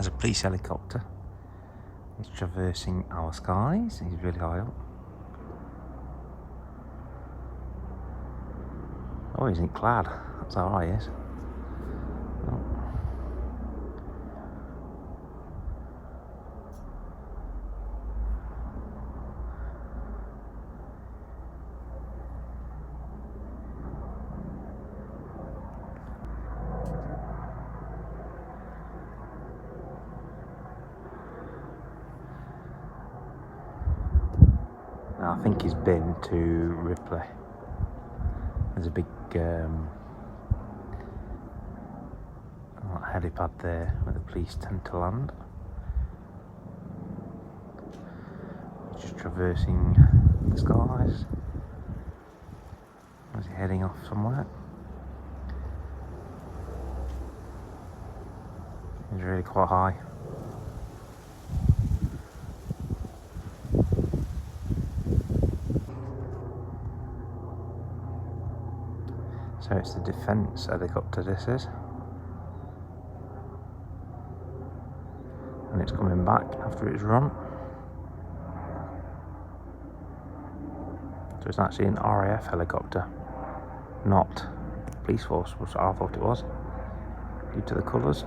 There's a police helicopter. He's traversing our skies. He's really high up. Oh, he isn't clad. That's how high he is. Oh. Now, I think he's been to Ripley. There's a big helipad there where the police tend to land. Just traversing the skies. Is he heading off somewhere? He's really quite high. So it's the defence helicopter, this is. And it's coming back after it's run. So it's actually an RAF helicopter, not police force, which I thought it was, due to the colours.